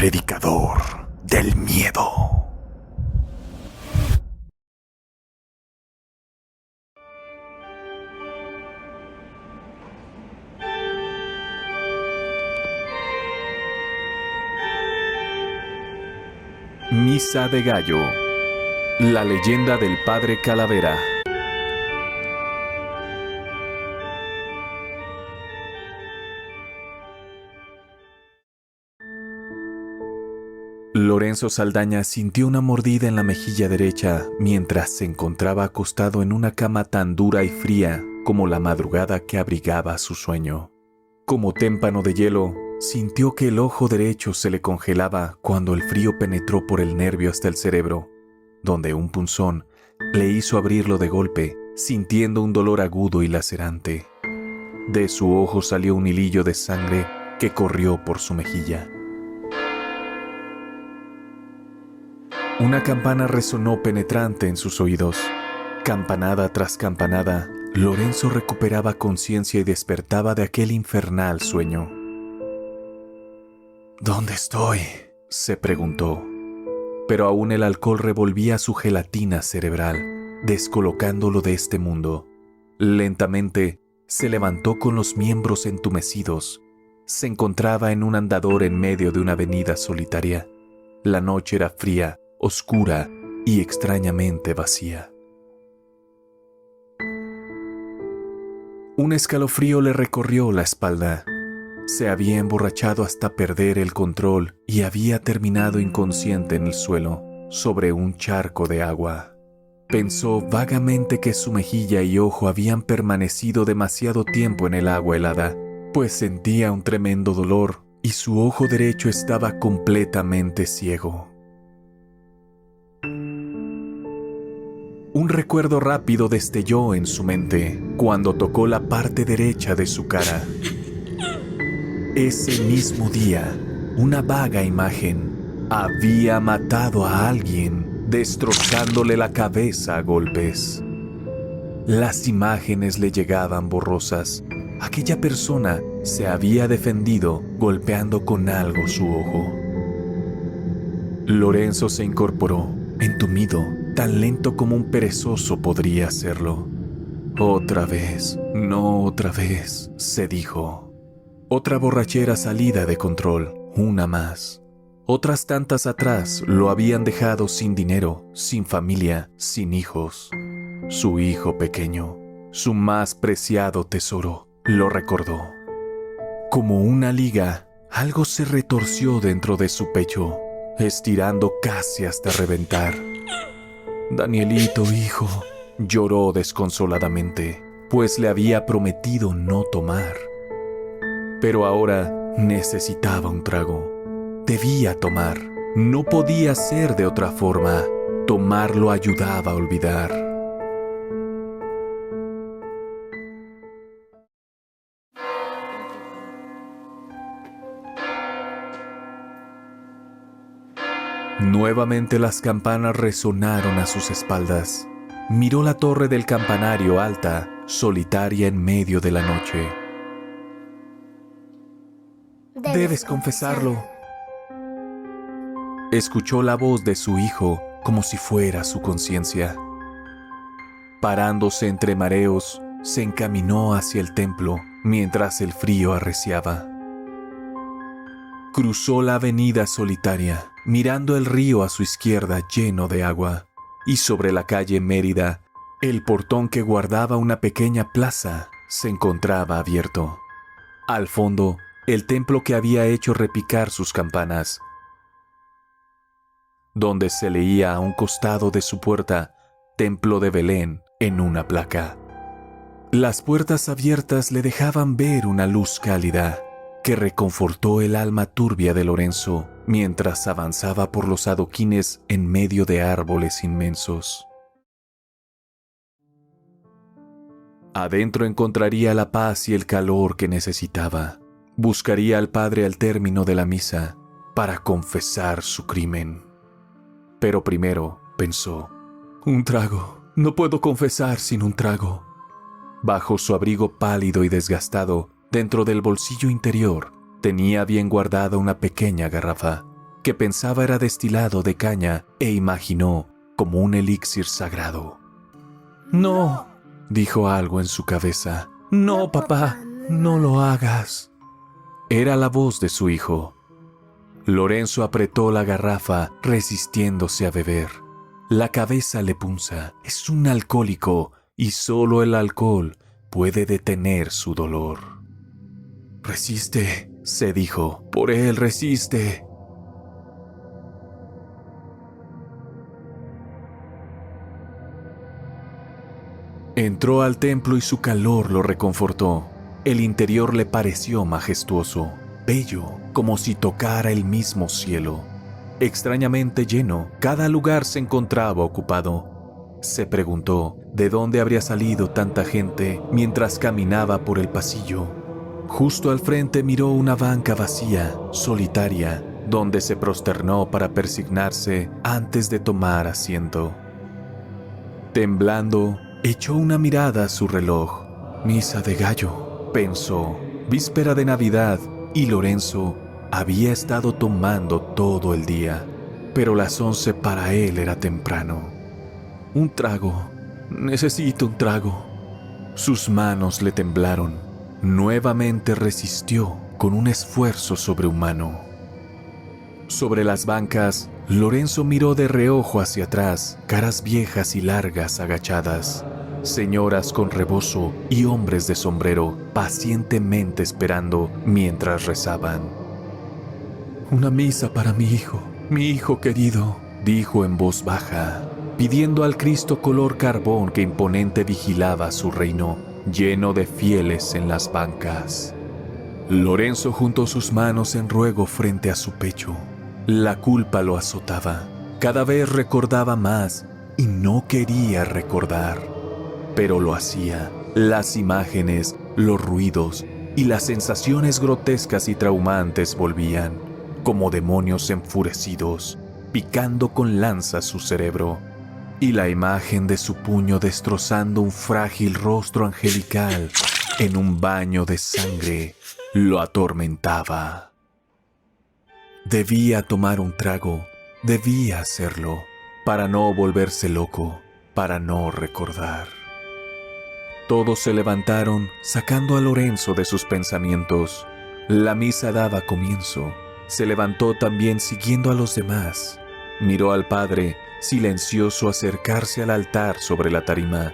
predicador del miedo. Misa de Gallo. La leyenda del Padre Calavera. Lorenzo Saldaña sintió una mordida en la mejilla derecha mientras se encontraba acostado en una cama tan dura y fría como la madrugada que abrigaba su sueño. Como témpano de hielo, sintió que el ojo derecho se le congelaba cuando el frío penetró por el nervio hasta el cerebro, donde un punzón le hizo abrirlo de golpe, sintiendo un dolor agudo y lacerante. De su ojo salió un hilillo de sangre que corrió por su mejilla. Una campana resonó penetrante en sus oídos. Campanada tras campanada, Lorenzo recuperaba conciencia y despertaba de aquel infernal sueño. ¿Dónde estoy?, se preguntó. Pero aún el alcohol revolvía su gelatina cerebral, descolocándolo de este mundo. Lentamente, se levantó con los miembros entumecidos. Se encontraba en un andador en medio de una avenida solitaria. La noche era fría, oscura y extrañamente vacía. Un escalofrío le recorrió la espalda. Se había emborrachado hasta perder el control y había terminado inconsciente en el suelo, sobre un charco de agua. Pensó vagamente que su mejilla y ojo habían permanecido demasiado tiempo en el agua helada, pues sentía un tremendo dolor y su ojo derecho estaba completamente ciego. Un recuerdo rápido destelló en su mente cuando tocó la parte derecha de su cara. Ese mismo día, una vaga imagen había matado a alguien, destrozándole la cabeza a golpes. Las imágenes le llegaban borrosas. Aquella persona se había defendido golpeando con algo su ojo. Lorenzo se incorporó, entumido, tan lento como un perezoso podría hacerlo. Otra vez, no otra vez, se dijo. Otra borrachera salida de control, una más. Otras tantas atrás lo habían dejado sin dinero, sin familia, sin hijos. Su hijo pequeño, su más preciado tesoro, lo recordó. Como una liga, algo se retorció dentro de su pecho, estirando casi hasta reventar. Danielito, hijo, lloró desconsoladamente, pues le había prometido no tomar. Pero ahora necesitaba un trago. Debía tomar. No podía ser de otra forma. Tomarlo ayudaba a olvidar. Nuevamente las campanas resonaron a sus espaldas. Miró la torre del campanario alta, solitaria en medio de la noche. Debes confesarlo. Escuchó la voz de su hijo como si fuera su conciencia. Parándose entre mareos, se encaminó hacia el templo mientras el frío arreciaba. Cruzó la avenida solitaria, mirando el río a su izquierda lleno de agua, y sobre la calle Mérida, el portón que guardaba una pequeña plaza se encontraba abierto. Al fondo, el templo que había hecho repicar sus campanas, donde se leía a un costado de su puerta, Templo de Belén, en una placa. Las puertas abiertas le dejaban ver una luz cálida, que reconfortó el alma turbia de Lorenzo mientras avanzaba por los adoquines en medio de árboles inmensos. Adentro encontraría la paz y el calor que necesitaba. Buscaría al padre al término de la misa para confesar su crimen. Pero primero pensó, un trago, no puedo confesar sin un trago. Bajo su abrigo pálido y desgastado, dentro del bolsillo interior, tenía bien guardada una pequeña garrafa. que pensaba era destilado de caña e imaginó como un elixir sagrado. «No», dijo algo en su cabeza. «No, papá, no lo hagas». Era la voz de su hijo. Lorenzo apretó la garrafa, resistiéndose a beber. La cabeza le punza. Es un alcohólico y solo el alcohol puede detener su dolor. «Resiste», se dijo. «Por él, resiste». Entró al templo y su calor lo reconfortó. El interior le pareció majestuoso, bello, como si tocara el mismo cielo. Extrañamente lleno, cada lugar se encontraba ocupado. Se preguntó de dónde habría salido tanta gente mientras caminaba por el pasillo. Justo al frente miró una banca vacía, solitaria, donde se prosternó para persignarse antes de tomar asiento. Temblando, echó una mirada a su reloj. Misa de gallo, pensó. Víspera de Navidad, y Lorenzo había estado tomando todo el día, pero las 11 para él era temprano. Un trago. Necesito un trago. Sus manos le temblaron. Nuevamente resistió con un esfuerzo sobrehumano. Sobre las bancas, Lorenzo miró de reojo hacia atrás, caras viejas y largas agachadas, señoras con rebozo y hombres de sombrero pacientemente esperando mientras rezaban. «Una misa para mi hijo querido», dijo en voz baja, pidiendo al Cristo color carbón que imponente vigilaba su reino, lleno de fieles en las bancas. Lorenzo juntó sus manos en ruego frente a su pecho. La culpa lo azotaba. Cada vez recordaba más y no quería recordar. Pero lo hacía. Las imágenes, los ruidos y las sensaciones grotescas y traumantes volvían, como demonios enfurecidos, picando con lanzas su cerebro. Y la imagen de su puño destrozando un frágil rostro angelical en un baño de sangre lo atormentaba. Debía tomar un trago, debía hacerlo, para no volverse loco, para no recordar. Todos se levantaron, sacando a Lorenzo de sus pensamientos. La misa daba comienzo. Se levantó también siguiendo a los demás. Miró al padre, silencioso, acercarse al altar sobre la tarima.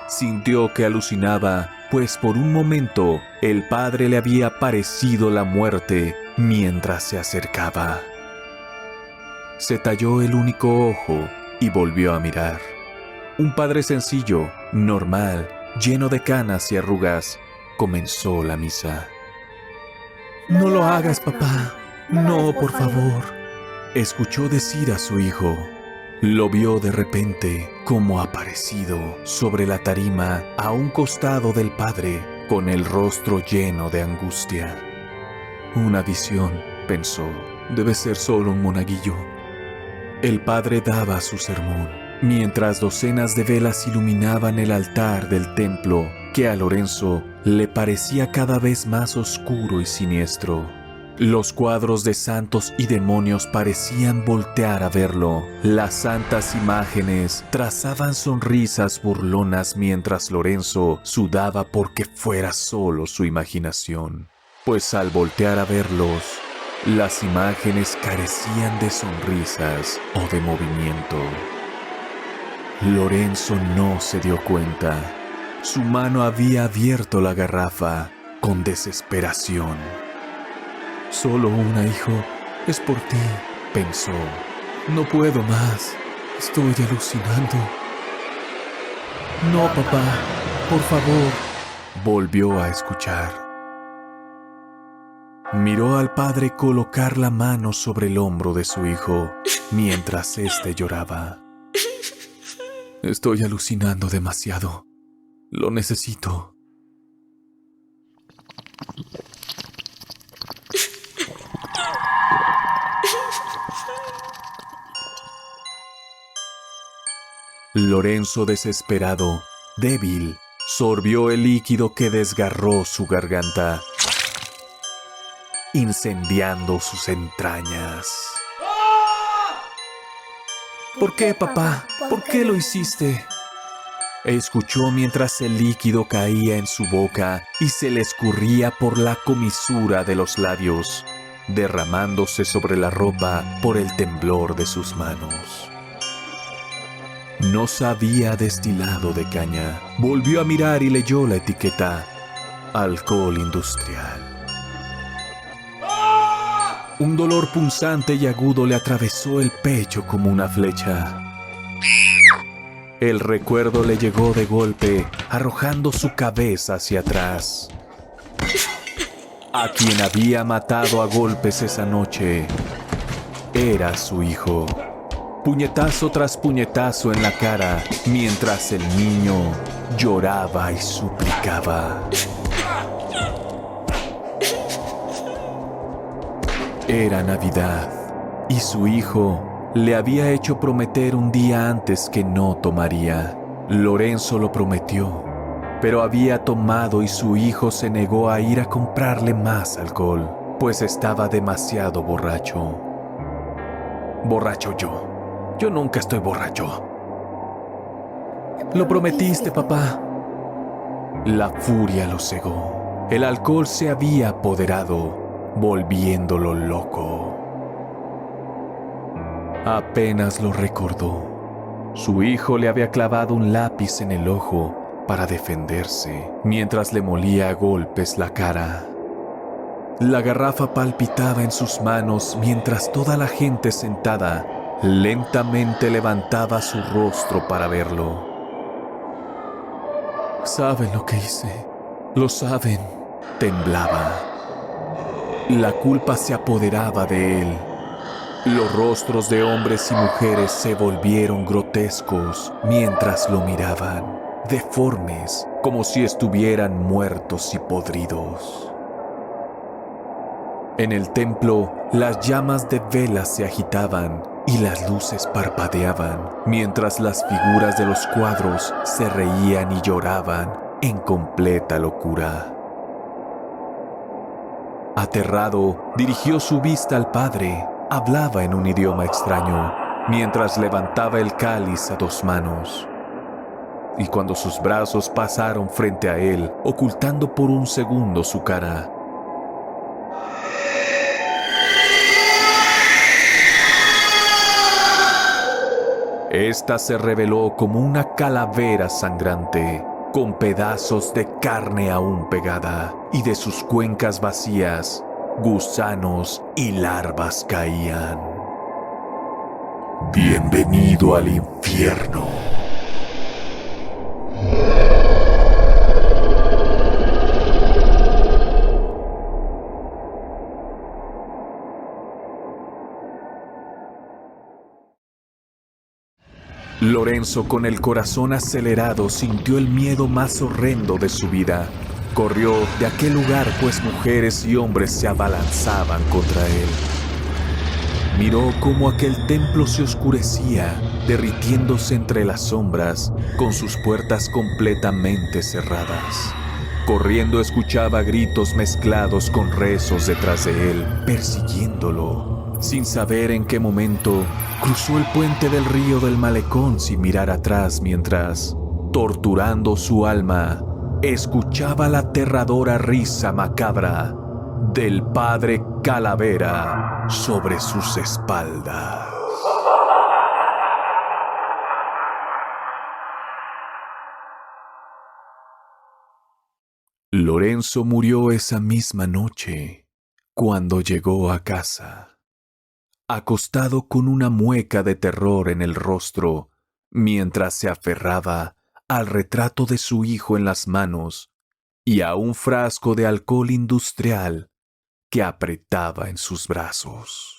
Sintió que alucinaba, pues por un momento el padre le había parecido la muerte mientras se acercaba. Se talló el único ojo y volvió a mirar. Un padre sencillo, normal, lleno de canas y arrugas, comenzó la misa. «No lo hagas, papá. No, por favor», escuchó decir a su hijo. Lo vio de repente como aparecido sobre la tarima a un costado del padre, con el rostro lleno de angustia. Una visión, pensó, debe ser solo un monaguillo. El padre daba su sermón, mientras docenas de velas iluminaban el altar del templo, que a Lorenzo le parecía cada vez más oscuro y siniestro. Los cuadros de santos y demonios parecían voltear a verlo. Las santas imágenes trazaban sonrisas burlonas mientras Lorenzo sudaba porque fuera solo su imaginación. Pues al voltear a verlos, las imágenes carecían de sonrisas o de movimiento. Lorenzo no se dio cuenta. Su mano había abierto la garrafa con desesperación. «Solo una, hijo. Es por ti», pensó. «No puedo más. Estoy alucinando». «No, papá. Por favor». Volvió a escuchar. Miró al padre colocar la mano sobre el hombro de su hijo mientras éste lloraba. «Estoy alucinando demasiado. Lo necesito». Lorenzo, desesperado, débil, sorbió el líquido que desgarró su garganta incendiando sus entrañas. ¿Por qué, papá? ¿Por qué lo hiciste? Escuchó mientras el líquido caía en su boca y se le escurría por la comisura de los labios, derramándose sobre la ropa por el temblor de sus manos. No sabía destilado de caña. Volvió a mirar y leyó la etiqueta: alcohol industrial. Un dolor punzante y agudo le atravesó el pecho como una flecha. El recuerdo le llegó de golpe, arrojando su cabeza hacia atrás. A quien había matado a golpes esa noche era su hijo. Puñetazo tras puñetazo en la cara, mientras el niño lloraba y suplicaba. Era Navidad, y su hijo le había hecho prometer un día antes que no tomaría. Lorenzo lo prometió, pero había tomado y su hijo se negó a ir a comprarle más alcohol, pues estaba demasiado borracho. Borracho yo. Yo nunca estoy borracho. Lo prometiste, papá. La furia lo cegó. El alcohol se había apoderado, volviéndolo loco. Apenas lo recordó. Su hijo le había clavado un lápiz en el ojo para defenderse, mientras le molía a golpes la cara. La garrafa palpitaba en sus manos mientras toda la gente sentada lentamente levantaba su rostro para verlo. Saben lo que hice. Lo saben. Temblaba. La culpa se apoderaba de él. Los rostros de hombres y mujeres se volvieron grotescos mientras lo miraban, deformes, como si estuvieran muertos y podridos. En el templo, las llamas de velas se agitaban y las luces parpadeaban, mientras las figuras de los cuadros se reían y lloraban en completa locura. Aterrado, dirigió su vista al padre. Hablaba en un idioma extraño, mientras levantaba el cáliz a dos manos. Y cuando sus brazos pasaron frente a él, ocultando por un segundo su cara, esta se reveló como una calavera sangrante, con pedazos de carne aún pegada, y de sus cuencas vacías, gusanos y larvas caían. Bienvenido al infierno. Lorenzo, con el corazón acelerado, sintió el miedo más horrendo de su vida. Corrió de aquel lugar, pues mujeres y hombres se abalanzaban contra él. Miró cómo aquel templo se oscurecía, derritiéndose entre las sombras, con sus puertas completamente cerradas. Corriendo escuchaba gritos mezclados con rezos detrás de él, persiguiéndolo. Sin saber en qué momento, cruzó el puente del río del malecón sin mirar atrás mientras, torturando su alma, escuchaba la aterradora risa macabra del padre Calavera sobre sus espaldas. Lorenzo murió esa misma noche, cuando llegó a casa, acostado con una mueca de terror en el rostro, mientras se aferraba al retrato de su hijo en las manos y a un frasco de alcohol industrial que apretaba en sus brazos.